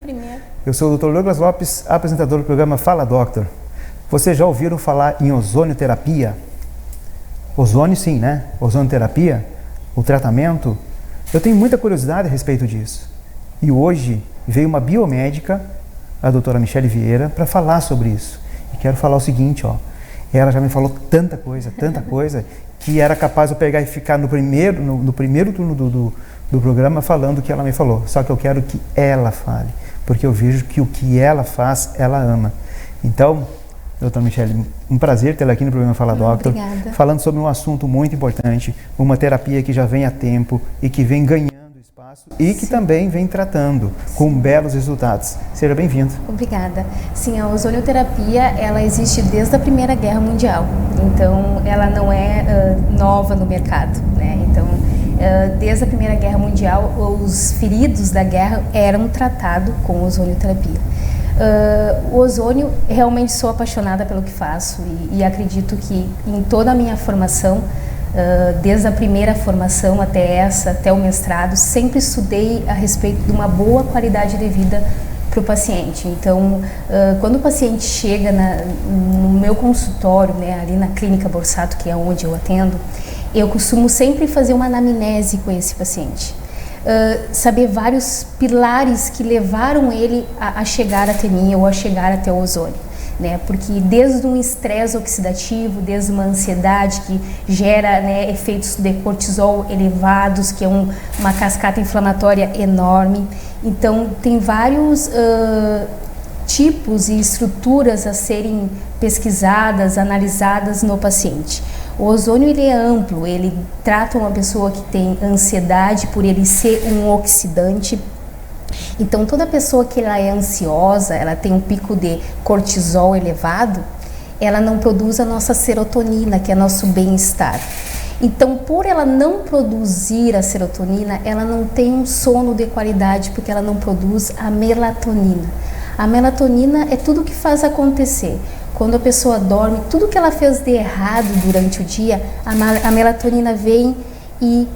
Primeiro. Eu sou o Dr. Douglas Lopes, apresentador do programa Fala Doctor. Vocês já ouviram falar em ozonioterapia? Ozônio sim, né? Ozonioterapia, o tratamento. Eu tenho muita curiosidade a respeito disso. E hoje veio uma biomédica, a doutora Michele Vieira, para falar sobre isso. E quero falar o seguinte, ó. Ela já me falou tanta coisa, que era capaz de eu pegar e ficar no primeiro turno do programa falando o que ela me falou. Só que eu quero que ela fale, porque eu vejo que o que ela faz, ela ama. Então, doutora Michele, um prazer tê-la aqui no programa Fala Doctor, obrigada. Falando sobre um assunto muito importante, uma terapia que já vem há tempo e que vem ganhando espaço e que também vem tratando com belos resultados. Seja bem-vindo. Obrigada. Sim, a ozonioterapia, ela existe desde a Primeira Guerra Mundial. Então, ela não é nova no mercado, né? Então, desde a Primeira Guerra Mundial, os feridos da guerra eram tratados com ozonioterapia. O ozônio, realmente sou apaixonada pelo que faço e acredito que em toda a minha formação, desde a primeira formação até o mestrado, sempre estudei a respeito de uma boa qualidade de vida para o paciente. Então, quando o paciente chega no meu consultório, né, ali na Clínica Borsato, que é onde eu atendo, eu costumo sempre fazer uma anamnese com esse paciente. Saber vários pilares que levaram ele a chegar até mim ou a chegar até o ozônio, né? Porque desde um estresse oxidativo, desde uma ansiedade que gera, né, efeitos de cortisol elevados, que é uma cascata inflamatória enorme. Então, tem vários tipos e estruturas a serem pesquisadas, analisadas no paciente. O ozônio, ele é amplo, ele trata uma pessoa que tem ansiedade por ele ser um oxidante. Então, toda pessoa que ela é ansiosa, ela tem um pico de cortisol elevado, ela não produz a nossa serotonina, que é nosso bem-estar. Então, por ela não produzir a serotonina, ela não tem um sono de qualidade, porque ela não produz a melatonina. A melatonina é tudo que faz acontecer. Quando a pessoa dorme, tudo que ela fez de errado durante o dia, a melatonina vem e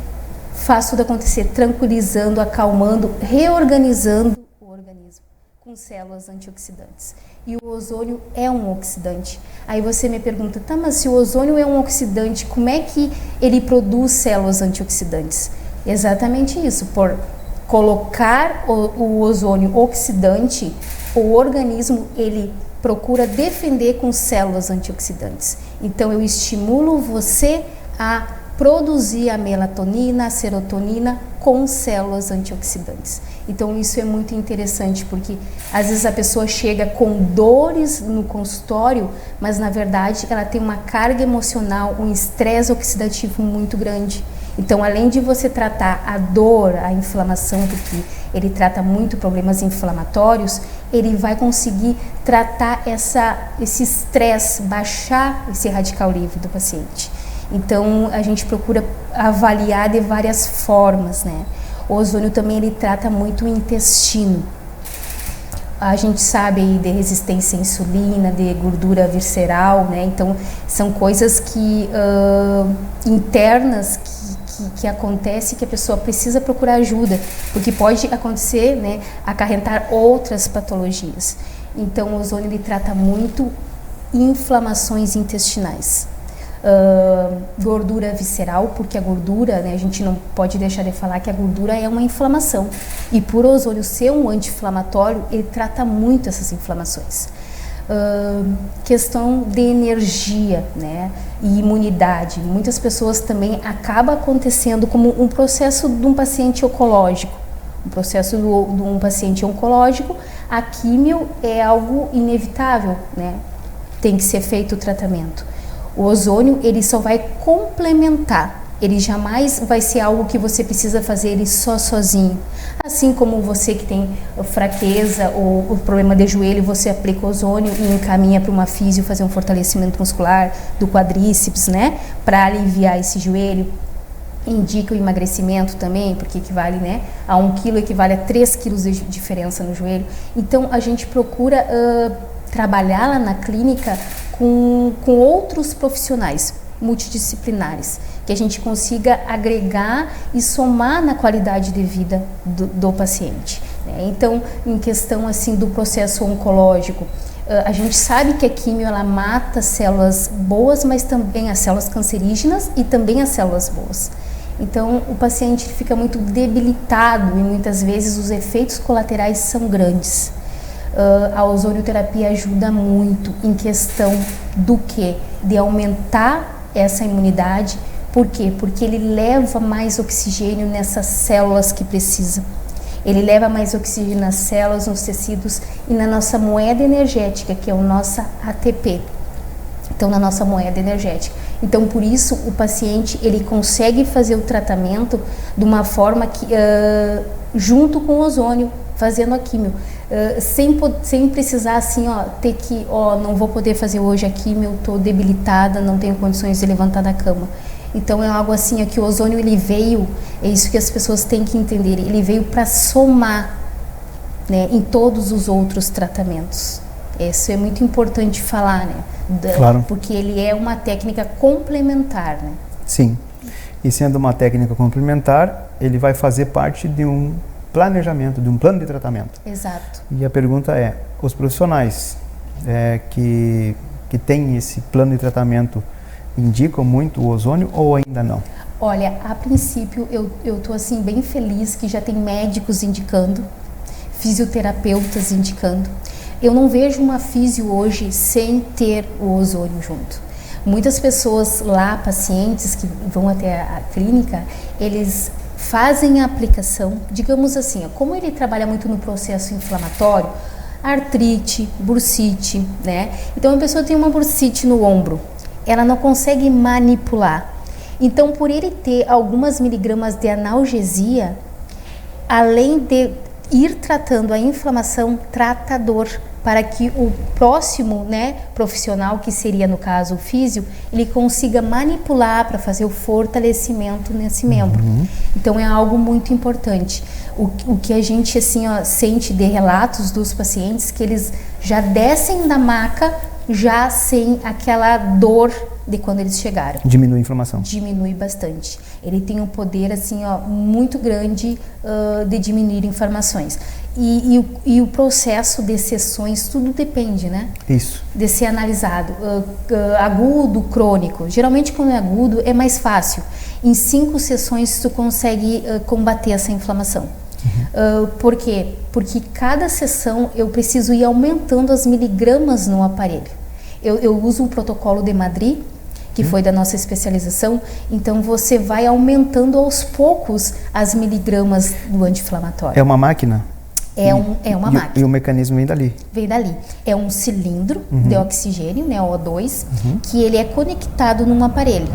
faz tudo acontecer, tranquilizando, acalmando, reorganizando o organismo com células antioxidantes. E o ozônio é um oxidante. Aí você me pergunta, tá, mas se o ozônio é um oxidante, como é que ele produz células antioxidantes? Exatamente isso, por colocar o ozônio oxidante, o organismo, ele procura defender com células antioxidantes. Então, eu estimulo você a produzir a melatonina, a serotonina com células antioxidantes. Então, isso é muito interessante, porque às vezes a pessoa chega com dores no consultório, mas na verdade ela tem uma carga emocional, um estresse oxidativo muito grande. Então, além de você tratar a dor, a inflamação, porque ele trata muito problemas inflamatórios, ele vai conseguir tratar esse estresse, baixar esse radical livre do paciente. Então, a gente procura avaliar de várias formas, né? O ozônio também, ele trata muito o intestino. A gente sabe aí de resistência à insulina, de gordura visceral, né? Então, são coisas que internas que acontece, que a pessoa precisa procurar ajuda, porque pode acontecer, né, acarretar outras patologias. Então, o ozônio, ele trata muito inflamações intestinais. Gordura visceral, porque a gordura, né, a gente não pode deixar de falar que a gordura é uma inflamação. E por o ozônio ser um anti-inflamatório, ele trata muito essas inflamações. Questão de energia, né, e imunidade. Muitas pessoas também acaba acontecendo como um processo de um paciente oncológico. Um processo de um paciente oncológico, a químio é algo inevitável, né? Tem que ser feito o tratamento. O ozônio, ele só vai complementar. Ele jamais vai ser algo que você precisa fazer ele sozinho. Assim como você que tem fraqueza ou o problema de joelho, você aplica ozônio e encaminha para uma físio fazer um fortalecimento muscular do quadríceps, né? Para aliviar esse joelho. Indica o emagrecimento também, porque equivale, né, a 1 quilo equivale a 3 quilos de diferença no joelho. Então, a gente procura trabalhar lá na clínica com outros profissionais multidisciplinares, que a gente consiga agregar e somar na qualidade de vida do paciente. né? Então, em questão assim do processo oncológico, a gente sabe que a quimio ela mata células boas, mas também as células cancerígenas e também as células boas. Então, o paciente fica muito debilitado e muitas vezes os efeitos colaterais são grandes. A ozonioterapia ajuda muito em questão do quê? De aumentar essa imunidade. Por quê? Porque ele leva mais oxigênio nessas células que precisam. Ele leva mais oxigênio nas células, nos tecidos e na nossa moeda energética, que é o nosso ATP. Então, na nossa moeda energética. Então, por isso, o paciente, ele consegue fazer o tratamento de uma forma que, junto com o ozônio, fazendo a químio. Sem precisar, assim, ter que, não vou poder fazer hoje a químio, estou debilitada, não tenho condições de levantar da cama. Então, é algo assim, que o ozônio, ele veio, é isso que as pessoas têm que entender, ele veio para somar, né, em todos os outros tratamentos. Isso é muito importante falar, né? Claro. Porque ele é uma técnica complementar, né? Sim. E sendo uma técnica complementar, ele vai fazer parte de um planejamento, de um plano de tratamento. Exato. E a pergunta é, os profissionais que têm esse plano de tratamento indicam muito o ozônio ou ainda não? Olha, a princípio eu tô assim bem feliz que já tem médicos indicando, fisioterapeutas indicando. Eu não vejo uma físio hoje sem ter o ozônio junto. Muitas pessoas lá, pacientes que vão até a clínica, eles fazem a aplicação, digamos assim, como ele trabalha muito no processo inflamatório, artrite, bursite, né? Então a pessoa tem uma bursite no ombro, ela não consegue manipular. Então, por ele ter algumas miligramas de analgesia, além de ir tratando a inflamação, trata a dor, para que o próximo, né, profissional, que seria no caso o físio, ele consiga manipular para fazer o fortalecimento nesse membro. Então é algo muito importante. O que a gente assim, sente de relatos dos pacientes, que eles já descem da maca já sem aquela dor de quando eles chegaram. Diminui a inflamação. Diminui bastante. Ele tem um poder assim, muito grande de diminuir inflamações. E o processo de sessões, tudo depende, né? Isso. De ser analisado. Agudo, crônico. Geralmente quando é agudo é mais fácil. Em 5 sessões tu consegue combater essa inflamação. Por quê? Porque cada sessão eu preciso ir aumentando as miligramas no aparelho. Eu uso um protocolo de Madrid, que foi da nossa especialização, então você vai aumentando aos poucos as miligramas do anti-inflamatório. É uma máquina? É uma máquina. E o mecanismo vem dali? Vem dali. É um cilindro de oxigênio, né, O2, que ele é conectado num aparelho.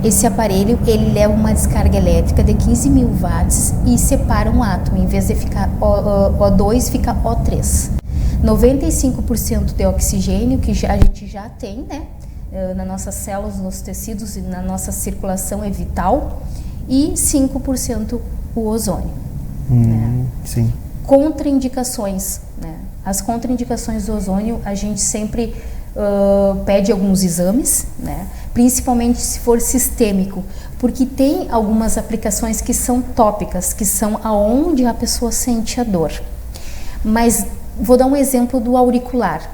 Esse aparelho, ele leva uma descarga elétrica de 15.000 watts e separa um átomo. Em vez de ficar O2, fica O3. 95% de oxigênio, que a gente já tem, né, nas nossas células, nos tecidos e na nossa circulação é vital, e 5% o ozônio. Né? Sim. Contraindicações, né? As contraindicações do ozônio, a gente sempre pede alguns exames, né? Principalmente se for sistêmico, porque tem algumas aplicações que são tópicas, que são aonde a pessoa sente a dor. Mas vou dar um exemplo do auricular.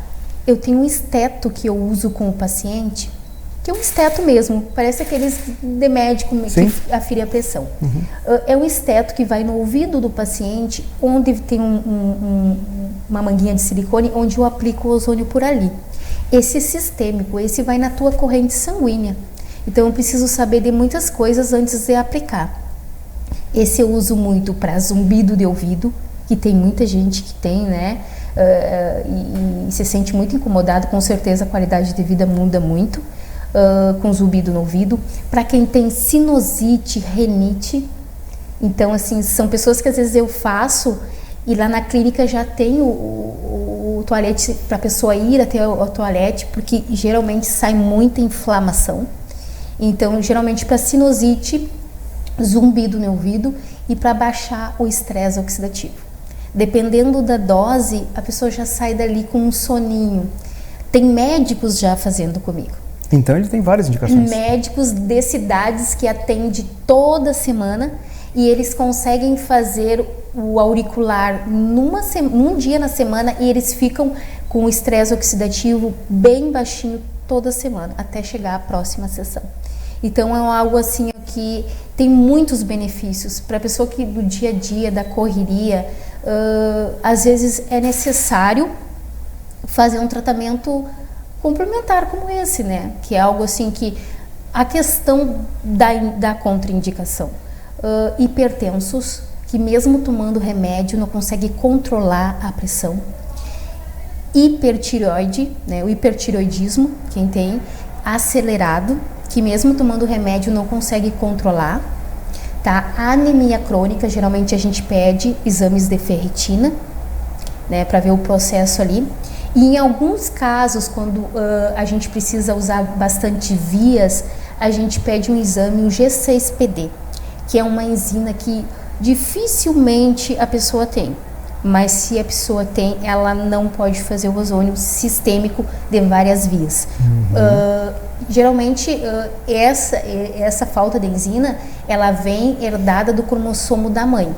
Eu tenho um esteto que eu uso com o paciente, que é um esteto mesmo, parece aqueles de médico que afere a pressão. É um esteto que vai no ouvido do paciente, onde tem uma manguinha de silicone, onde eu aplico o ozônio por ali. Esse é sistêmico, esse vai na tua corrente sanguínea. Então eu preciso saber de muitas coisas antes de aplicar. Esse eu uso muito para zumbido de ouvido, que tem muita gente que tem, né? E se sente muito incomodado, com certeza a qualidade de vida muda muito. Com zumbido no ouvido, para quem tem sinusite, renite. Então, assim, são pessoas que às vezes eu faço e lá na clínica já tem o toalete para a pessoa ir até o toalete, porque geralmente sai muita inflamação. Então, geralmente para sinusite, zumbido no ouvido e para baixar o estresse oxidativo. Dependendo da dose, a pessoa já sai dali com um soninho. Tem médicos já fazendo comigo. Então ele tem várias indicações. Médicos de cidades que atendem toda semana e eles conseguem fazer o auricular num dia na semana e eles ficam com o estresse oxidativo bem baixinho toda semana, até chegar à próxima sessão. Então é algo assim que tem muitos benefícios para a pessoa que do dia a dia, da correria, às vezes é necessário fazer um tratamento complementar como esse, né? Que é algo assim que a questão da contraindicação. Hipertensos, que mesmo tomando remédio não consegue controlar a pressão. Hipertireoide, né? O hipertireoidismo, quem tem, acelerado, que mesmo tomando remédio não consegue controlar. Tá? A anemia crônica, geralmente a gente pede exames de ferritina, né? Para ver o processo ali. E em alguns casos, quando a gente precisa usar bastante vias, a gente pede um exame, o G6PD, que é uma enzima que dificilmente a pessoa tem. Mas se a pessoa tem, ela não pode fazer o ozônio sistêmico de várias vias. Geralmente, essa falta de enzima, ela vem herdada do cromossomo da mãe.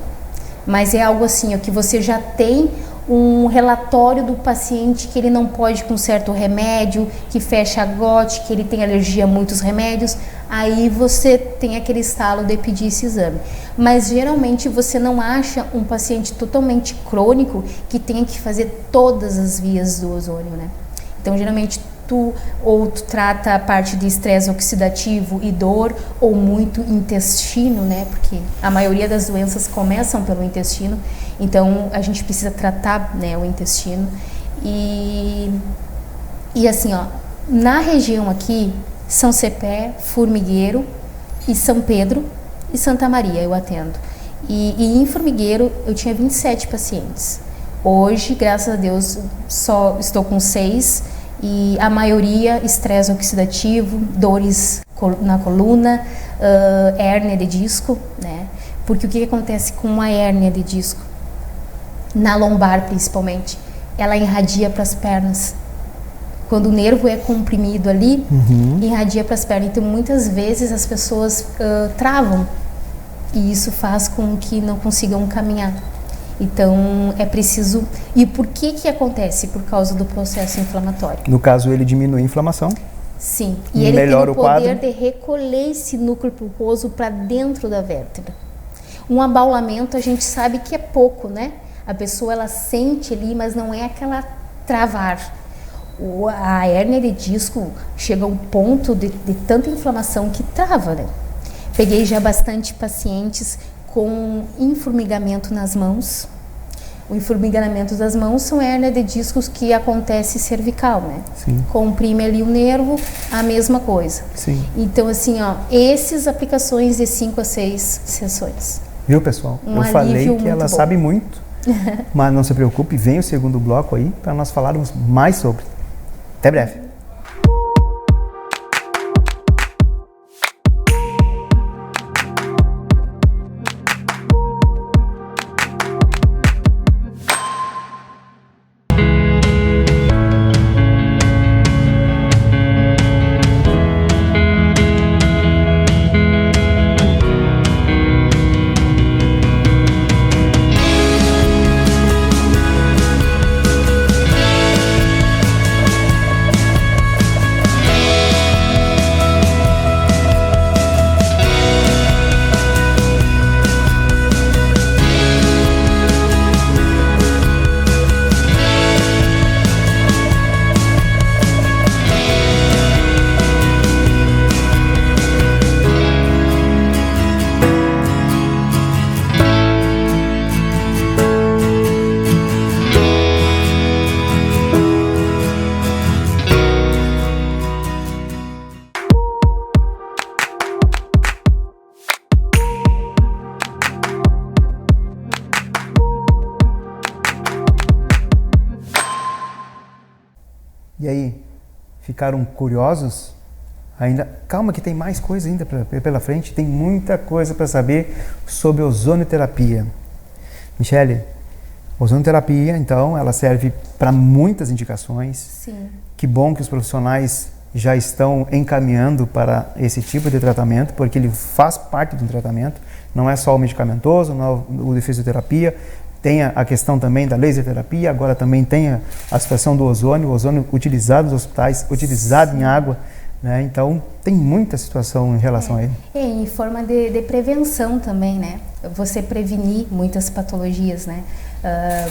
Mas é algo assim, ó, que você já tem um relatório do paciente que ele não pode com certo remédio, que fecha a glote, que ele tem alergia a muitos remédios, aí você tem aquele estalo de pedir esse exame. Mas geralmente você não acha um paciente totalmente crônico que tenha que fazer todas as vias do ozônio, né? Então geralmente tu trata a parte de estresse oxidativo e dor, ou muito intestino, né? Porque a maioria das doenças começam pelo intestino, então a gente precisa tratar, né, o intestino. E assim, ó, na região aqui, São Cepé, Formigueiro e São Pedro e Santa Maria eu atendo. E em Formigueiro eu tinha 27 pacientes. Hoje, graças a Deus, só estou com 6. E a maioria estresse oxidativo, dores na coluna, hérnia de disco, né? Porque o que acontece com a hérnia de disco? Na lombar, principalmente, ela irradia para as pernas. Quando o nervo é comprimido ali, irradia para as pernas. Então, muitas vezes as pessoas travam e isso faz com que não consigam caminhar. Então, é preciso... E por que acontece? Por causa do processo inflamatório. No caso, ele diminui a inflamação? Sim. E ele tem o poder de recolher esse núcleo pulposo para dentro da vértebra. Um abaulamento, a gente sabe que é pouco, né? A pessoa, ela sente ali, mas não é aquela travar. A hérnia de disco chega ao ponto de tanta inflamação que trava, né? Peguei já bastante pacientes com informigamento nas mãos. O informigamento das mãos são hérnia de discos que acontece cervical, né? Sim. Comprime ali o nervo, a mesma coisa. Sim. Então, assim, ó, essas aplicações de 5 a 6 sessões. Viu, pessoal? Eu falei que ela sabe muito, mas não se preocupe, vem o segundo bloco aí para nós falarmos mais sobre. Até breve. E aí, ficaram curiosos? Ainda, calma que tem mais coisa ainda pela frente, tem muita coisa para saber sobre ozonioterapia. Michele, ozonioterapia, então, ela serve para muitas indicações. Sim. Que bom que os profissionais já estão encaminhando para esse tipo de tratamento, porque ele faz parte do tratamento, não é só o medicamentoso, não é o de fisioterapia, tem a questão também da laser terapia, agora também tem a situação do ozônio, o ozônio utilizado nos hospitais, utilizado em água, né? Então tem muita situação em relação a ele. Em forma de prevenção também, né? Você prevenir muitas patologias, né?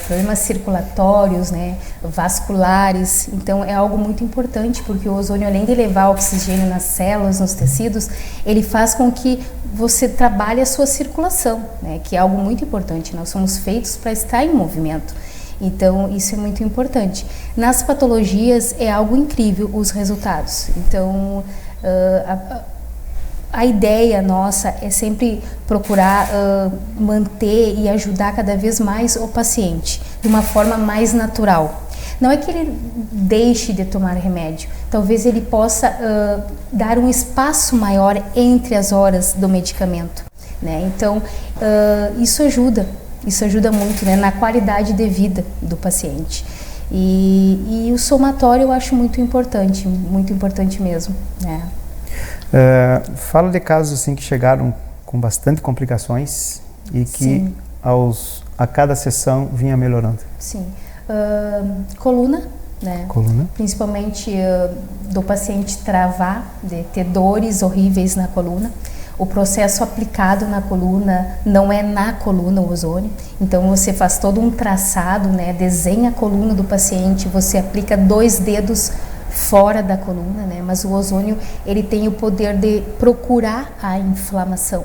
Problemas circulatórios, né? Vasculares. Então é algo muito importante, porque o ozônio, além de levar oxigênio nas células, nos tecidos, ele faz com que você trabalhe a sua circulação, né? Que é algo muito importante. Nós somos feitos para estar em movimento. Então, isso é muito importante. Nas patologias, é algo incrível os resultados. Então, a ideia nossa é sempre procurar manter e ajudar cada vez mais o paciente, de uma forma mais natural. Não é que ele deixe de tomar remédio, talvez ele possa dar um espaço maior entre as horas do medicamento, né? Então, isso ajuda muito, né, na qualidade de vida do paciente. E o somatório eu acho muito importante mesmo, né? Fala de casos assim que chegaram com bastante complicações e que a cada sessão vinha melhorando. Sim. Coluna, né? Coluna. Principalmente do paciente travar, de ter dores horríveis na coluna. O processo aplicado na coluna não é na coluna o ozônio, então você faz todo um traçado, né? Desenha a coluna do paciente, você aplica 2 dedos fora da coluna, né? Mas o ozônio, ele tem o poder de procurar a inflamação.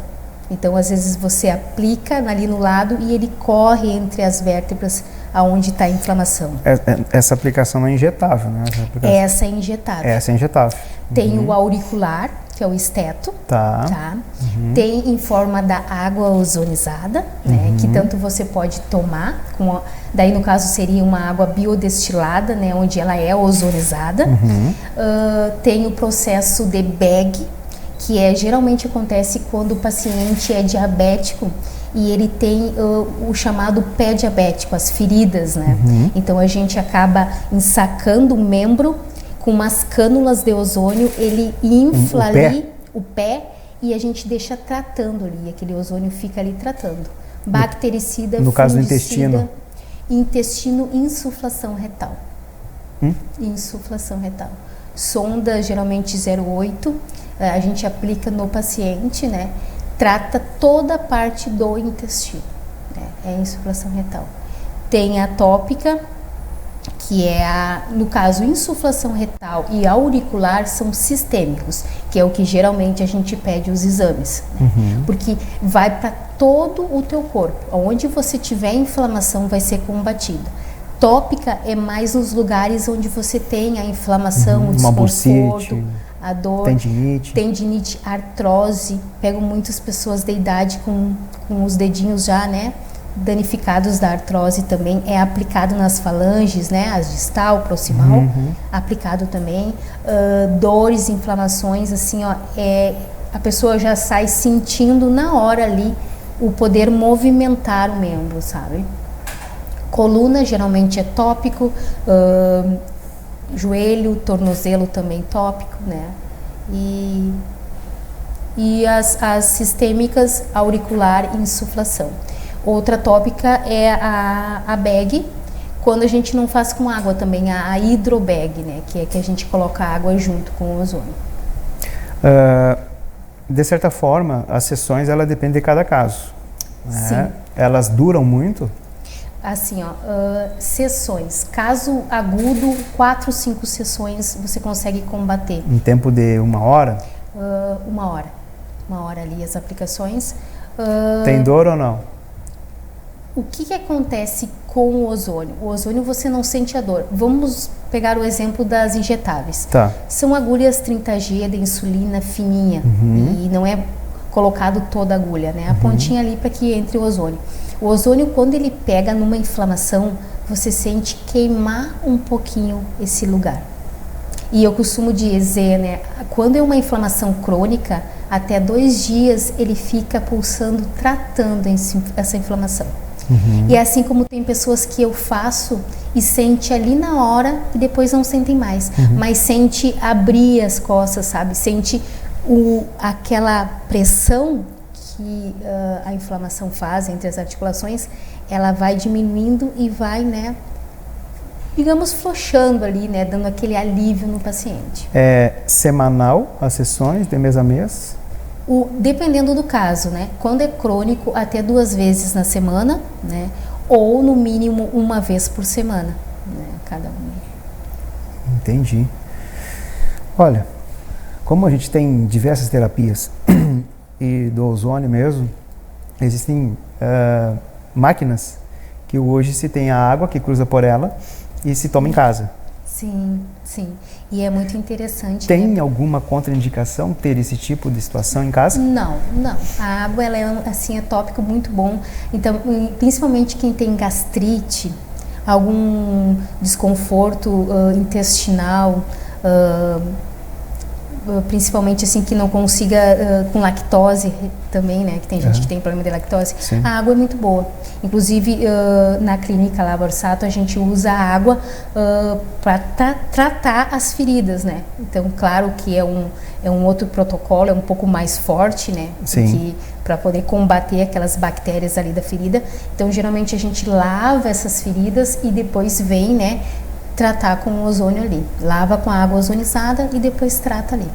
Então, às vezes você aplica ali no lado e ele corre entre as vértebras aonde está a inflamação. Essa aplicação é injetável, né? Essa é injetável. Essa é injetável. Tem o auricular, que é o esteto, tá? Tem em forma da água ozonizada, né? Que tanto você pode tomar, daí no caso seria uma água biodestilada, né? Onde ela é ozonizada. Tem o processo de bag, que geralmente acontece quando o paciente é diabético e ele tem o chamado pé diabético, as feridas, né? Então a gente acaba ensacando o membro com umas cânulas de ozônio, ele infla ali o pé e a gente deixa tratando ali, aquele ozônio fica ali tratando. Bactericida, no caso do intestino. Intestino, insuflação retal. Insuflação retal. Sonda geralmente 0,8, a gente aplica no paciente, né? Trata toda a parte do intestino, né? É insuflação retal. Tem a tópica, que é no caso, insuflação retal e auricular são sistêmicos, que é o que geralmente a gente pede os exames, né? Porque vai para todo o teu corpo, onde você tiver inflamação vai ser combatida. Tópica é mais nos lugares onde você tem a inflamação, o desconforto, a dor, tendinite, artrose. Pego muitas pessoas de idade com os dedinhos já, né, danificados da artrose também. É aplicado nas falanges, né, as distal, proximal, aplicado também. Dores, inflamações, assim, ó, a pessoa já sai sentindo na hora ali o poder movimentar o membro, sabe? Coluna geralmente é tópico, joelho, tornozelo também tópico, né? E as sistêmicas, auricular e insuflação. Outra tópica é a bag, quando a gente não faz com água também, a hidrobag, né? Que é que a gente coloca água junto com o ozônio. De certa forma, as sessões, ela depende de cada caso, né? Sim. Elas duram muito? Assim, ó, sessões, caso agudo, 4, 5 sessões você consegue combater. Em tempo de 1 hora? 1 hora ali as aplicações. Tem dor ou não? O que acontece com o ozônio? O ozônio você não sente a dor. Vamos pegar o exemplo das injetáveis. Tá. São agulhas 30G de insulina fininha e não é colocado toda a agulha, né? A pontinha ali para que entre o ozônio. O ozônio, quando ele pega numa inflamação, você sente queimar um pouquinho esse lugar. E eu costumo dizer, né, quando é uma inflamação crônica, até 2 dias ele fica pulsando, tratando essa inflamação. E assim como tem pessoas que eu faço e sente ali na hora e depois não sentem mais, mas sente abrir as costas, sabe? Sente aquela pressão que a inflamação faz entre as articulações, ela vai diminuindo e vai, né, digamos, flochando ali, né, dando aquele alívio no paciente. É semanal as sessões, de mês a mês? Dependendo do caso, né? Quando é crônico, até 2 vezes na semana, né? Ou no mínimo 1 vez por semana, né? Cada um. Entendi. Olha, como a gente tem diversas terapias e do ozônio mesmo, existem máquinas que hoje se tem a água que cruza por ela e se toma em casa. Sim, sim. E é muito interessante. Tem, né? Alguma contraindicação ter esse tipo de situação em casa? Não, não. A água, ela é, assim, é tópico muito bom. Então, principalmente quem tem gastrite, algum desconforto intestinal, principalmente assim que não consiga com lactose também, né, que tem gente que tem problema de lactose. Sim. A água é muito boa. Inclusive na clínica lá Borsato a gente usa a água para tratar as feridas, né? Então claro que é um outro protocolo, é um pouco mais forte, né? Sim. Para poder combater aquelas bactérias ali da ferida. Então geralmente a gente lava essas feridas e depois vem, né, tratar com o ozônio ali. Lava com a água ozonizada e depois trata ali.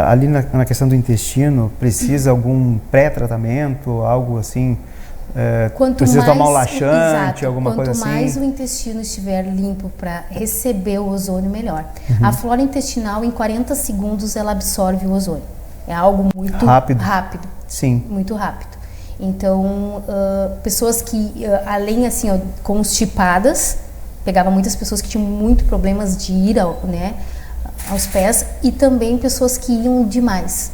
Ali na questão do intestino, precisa algum pré-tratamento, algo assim? Precisa tomar um laxante, alguma coisa assim? Quanto mais o intestino estiver limpo para receber o ozônio, melhor. A flora intestinal, em 40 segundos, ela absorve o ozônio. É algo muito rápido. Sim. Muito rápido. Então, pessoas que, além assim, constipadas, pegava muitas pessoas que tinham muito problemas de ir aos pés e também pessoas que iam demais.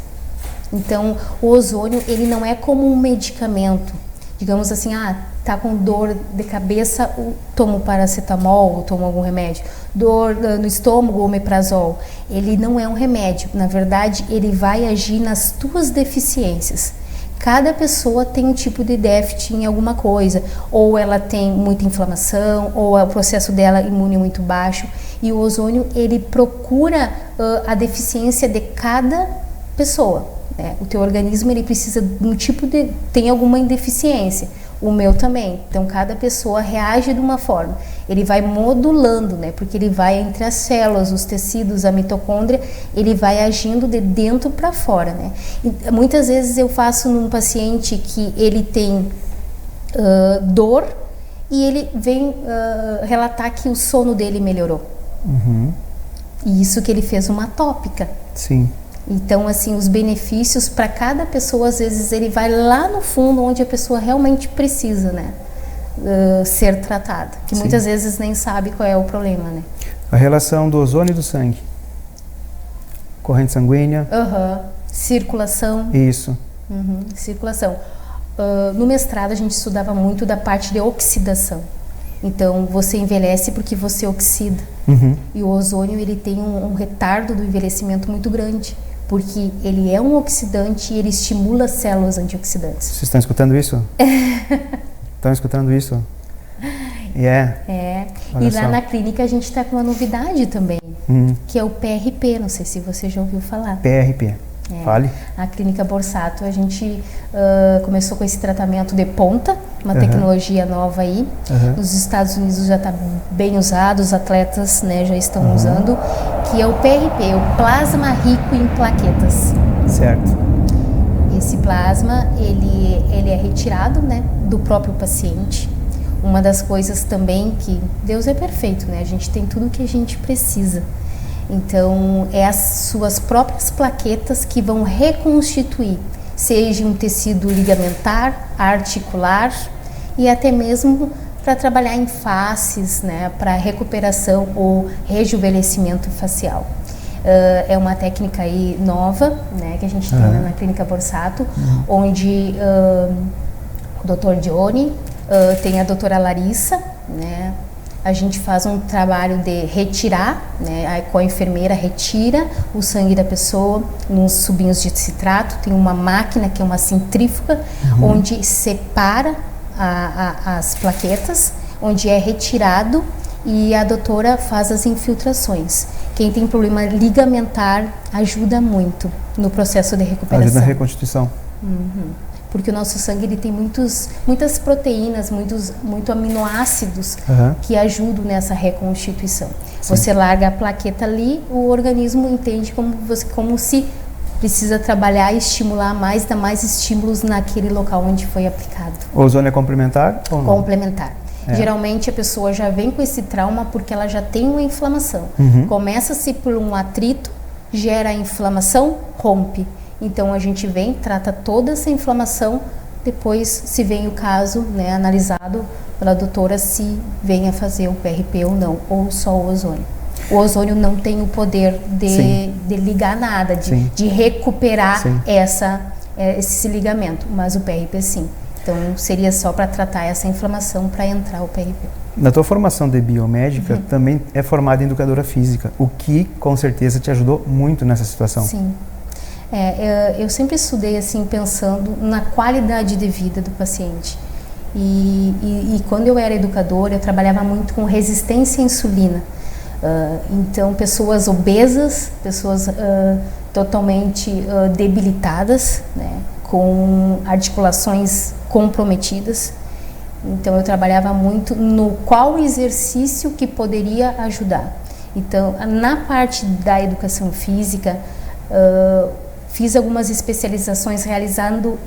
Então, o ozônio, ele não é como um medicamento. Digamos assim, tá com dor de cabeça, toma paracetamol, ou toma algum remédio. Dor no estômago, omeprazol. Ele não é um remédio. Na verdade, ele vai agir nas tuas deficiências. Cada pessoa tem um tipo de déficit em alguma coisa, ou ela tem muita inflamação, ou o processo dela imune muito baixo, e o ozônio, ele procura a deficiência de cada pessoa, né? O teu organismo, ele precisa de um tipo de... tem alguma deficiência, o meu também, então cada pessoa reage de uma forma, ele vai modulando, né? Porque ele vai entre as células, os tecidos, a mitocôndria, ele vai agindo de dentro para fora, né? E muitas vezes eu faço num paciente que ele tem dor e ele vem relatar que o sono dele melhorou. E isso que ele fez uma tópica. Sim. Então, assim, os benefícios para cada pessoa, às vezes ele vai lá no fundo onde a pessoa realmente precisa, né, ser tratada, que muitas vezes nem sabe qual é o problema, né. A relação do ozônio e do sangue, corrente sanguínea. Circulação. Isso. Circulação. No mestrado a gente estudava muito da parte de oxidação. Então, você envelhece porque você oxida. E o ozônio, ele tem um retardo do envelhecimento muito grande, porque ele é um oxidante e ele estimula células antioxidantes. Vocês estão escutando isso? Estão escutando isso? E lá na clínica a gente está com uma novidade também, que é o PRP, não sei se você já ouviu falar. PRP. Fale. A clínica Borsato, a gente começou com esse tratamento de ponta, uma tecnologia nova aí. Nos Estados Unidos já está bem usado, os atletas, né, já estão usando, que é o PRP, o plasma rico em plaquetas. Certo. Esse plasma, ele é retirado, né, do próprio paciente. Uma das coisas também que Deus é perfeito, né? A gente tem tudo o que a gente precisa. Então, é as suas próprias plaquetas que vão reconstituir, seja um tecido ligamentar, articular e até mesmo para trabalhar em faces, né, para recuperação ou rejuvenescimento facial. É uma técnica aí nova, né, que a gente tem na clínica Borsato, onde o Dr. Johnny tem a doutora Larissa, né. A gente faz um trabalho de retirar, né, com a enfermeira retira o sangue da pessoa nos tubinhos de citrato. Tem uma máquina que é uma centrífuga, onde separa as plaquetas, onde é retirado e a doutora faz as infiltrações. Quem tem problema ligamentar ajuda muito no processo de recuperação. Ajuda na reconstituição. Porque o nosso sangue ele tem muitas proteínas, muitos aminoácidos que ajudam nessa reconstituição. Sim. Você larga a plaqueta ali, o organismo entende como se precisa trabalhar e estimular mais, dar mais estímulos naquele local onde foi aplicado. O ozônio é complementar ou não? Complementar. Geralmente a pessoa já vem com esse trauma porque ela já tem uma inflamação. Começa-se por um atrito, gera a inflamação, rompe. Então a gente vem, trata toda essa inflamação, depois se vem o caso, né, analisado pela doutora se vem a fazer o PRP ou não, ou só o ozônio. O ozônio não tem o poder de ligar nada, de recuperar esse ligamento, mas o PRP sim. Então seria só para tratar essa inflamação para entrar o PRP. Na tua formação de biomédica também é formada em educadora física, o que com certeza te ajudou muito nessa situação. Sim. Eu sempre estudei assim pensando na qualidade de vida do paciente e quando eu era educadora eu trabalhava muito com resistência à insulina. Então pessoas obesas, pessoas totalmente debilitadas, né, com articulações comprometidas. Então eu trabalhava muito no qual exercício que poderia ajudar. Então na parte da educação física fiz algumas especializações realizando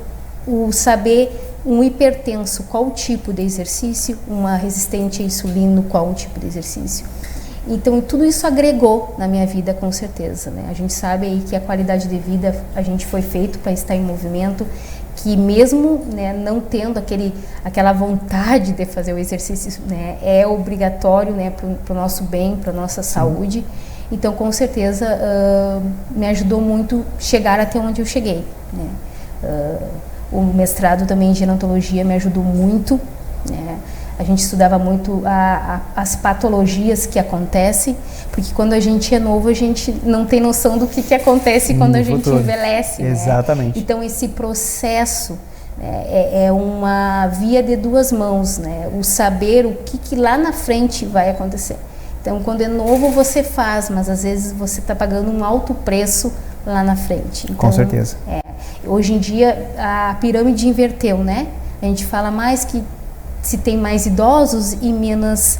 o saber um hipertenso, qual tipo de exercício, uma resistente à insulina, qual tipo de exercício. Então tudo isso agregou na minha vida com certeza, né? A gente sabe aí que a qualidade de vida a gente foi feito para estar em movimento, que mesmo, né, não tendo aquela vontade de fazer o exercício, né, é obrigatório, né, para o nosso bem, para a nossa saúde. Então, com certeza, me ajudou muito chegar até onde eu cheguei, né? O mestrado também em gerontologia me ajudou muito, né? A gente estudava muito as patologias que acontecem, porque quando a gente é novo, a gente não tem noção do que acontece quando a gente envelhece. Exatamente. Né? Então, esse processo é uma via de duas mãos, né? O saber o que lá na frente vai acontecer. Então, quando é novo, você faz, mas às vezes você está pagando um alto preço lá na frente. Então, com certeza. Hoje em dia, a pirâmide inverteu, né? A gente fala mais que se tem mais idosos e menos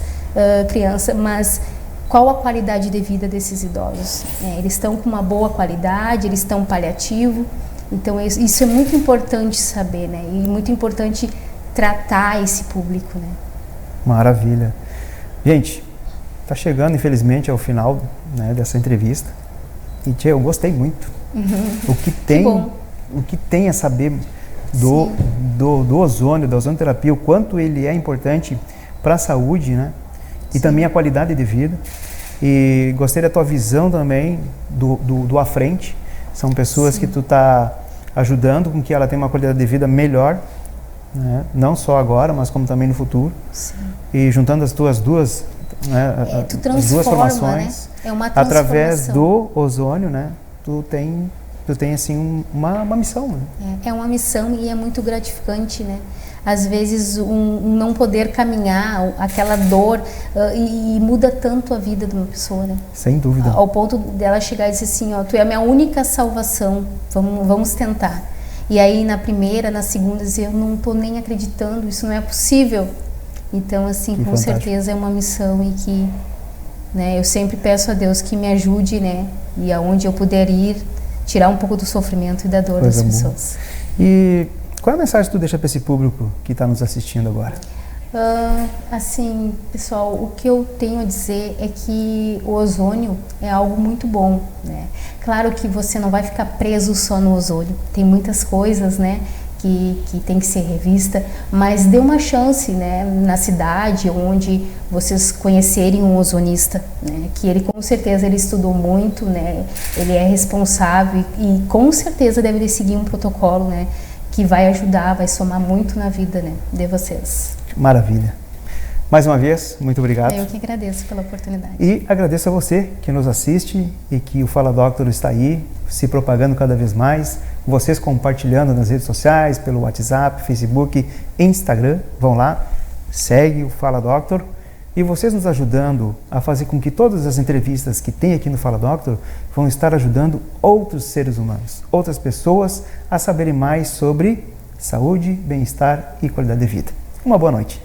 criança, mas qual a qualidade de vida desses idosos? Eles estão com uma boa qualidade, eles estão paliativo. Então, isso é muito importante saber, né? E muito importante tratar esse público, né? Maravilha. Gente, está chegando, infelizmente, ao final, né, dessa entrevista. E, tia, eu gostei muito. O que tem a saber do ozônio, da ozonoterapia, o quanto ele é importante para a saúde, né? E também a qualidade de vida. E gostei da tua visão também do à frente. São pessoas que tu está ajudando com que ela tenha uma qualidade de vida melhor, né? Não só agora, mas como também no futuro. Sim. E juntando as tuas duas as duas formações, né? É uma através do ozônio, né? Tu tem assim uma missão, né? É uma missão e é muito gratificante, né? Às vezes um não poder caminhar, aquela dor e muda tanto a vida de uma pessoa, né? Sem dúvida. Ao ponto dela chegar e dizer assim, ó, tu é a minha única salvação, vamos tentar. E aí na primeira, na segunda, dizer, eu não tô nem acreditando, isso não é possível. Então, assim, com certeza é uma missão e que, né, eu sempre peço a Deus que me ajude, né, e aonde eu puder ir, tirar um pouco do sofrimento e da dor das pessoas. E qual é a mensagem que tu deixa para esse público que está nos assistindo agora? Assim, pessoal, o que eu tenho a dizer é que o ozônio é algo muito bom, né? Claro que você não vai ficar preso só no ozônio, tem muitas coisas, né, que tem que ser revista, mas dê uma chance, né, na cidade onde vocês conhecerem um ozonista, né, que ele com certeza ele estudou muito, né, ele é responsável e com certeza deve seguir um protocolo, né, que vai ajudar, vai somar muito na vida, né, de vocês. Maravilha. Mais uma vez, muito obrigado. Eu que agradeço pela oportunidade. E agradeço a você que nos assiste e que o Fala Doctor está aí, se propagando cada vez mais, vocês compartilhando nas redes sociais, pelo WhatsApp, Facebook, Instagram, vão lá, segue o Fala Doctor, e vocês nos ajudando a fazer com que todas as entrevistas que tem aqui no Fala Doctor vão estar ajudando outros seres humanos, outras pessoas a saberem mais sobre saúde, bem-estar e qualidade de vida. Uma boa noite.